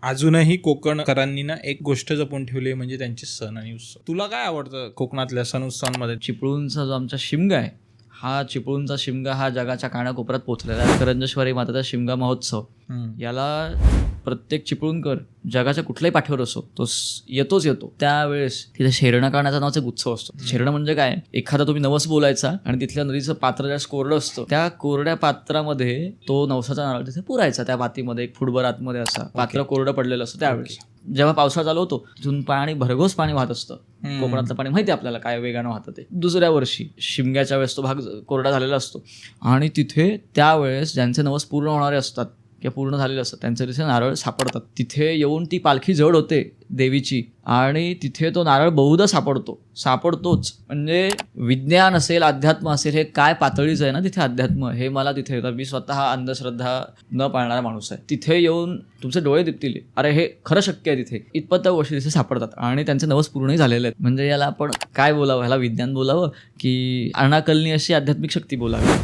अजूनही कोकणकरांनी ना एक गोष्ट जपून ठेवली आहे, म्हणजे त्यांचे सण आणि उत्सव. तुला काय आवडतं कोकणातल्या सण उत्सवांमध्ये? चिपळूणचा जो आमचा शिमगा आहे, हा चिपळूणचा शिमगा हा जगाच्या कानाकोपऱ्यात पोहोचलेला आहे. करंजेश्वरी माताचा शिमगा महोत्सव याला प्रत्येक चिपळूणकर जगाच्या कुठल्याही पाठीवर असो तो येतो. त्यावेळेस तिथे शेरणं करण्याचा नावाचा एक उत्सव असतो. शेरणं म्हणजे काय, एखादा तुम्ही नवस बोलायचा आणि तिथल्या नदीचं पात्र ज्या कोरडं असतं त्या कोरड्या पात्रामध्ये तो नवसाचा नारळ तिथे पुरायचा. त्या मातीमध्ये एक फुटभर आतमध्ये असा पात्र कोरडं पडलेलं असतं. त्यावेळेस जेव्हा पावसाळा चालू होतो तिथून भरघोस पाणी वाहत असतं. कोकणातलं पाणी माहिती आहे आपल्याला काय वेगानं वाहतं ते. दुसऱ्या वर्षी शिमग्याच्या वेळेस तो भाग कोरडा झालेला असतो आणि तिथे त्यावेळेस ज्यांचे नवस पूर्ण होणारे असतात किंवा पूर्ण झालेले असतात त्यांचे तिथे नारळ सापडतात. तिथे येऊन ती पालखी जड होते देवीची आणि तिथे तो नारळ बहुधा सापडतोच. म्हणजे विज्ञान असेल, अध्यात्म असेल, हे काय पातळीचं आहे ना तिथे अध्यात्म, हे मला तिथे येतं. मी स्वतः अंधश्रद्धा न पाळणारा माणूस आहे. तिथे येऊन तुमचे डोळे दिपतील, अरे हे खरं शक्य आहे तिथे, इतपत त्या गोष्टी तिथे सापडतात आणि त्यांचे नवस पूर्णही झालेले आहेत. म्हणजे याला आपण काय बोलावं, ह्याला विज्ञान बोलावं की अनाकलनी अशी आध्यात्मिक शक्ती बोलावी.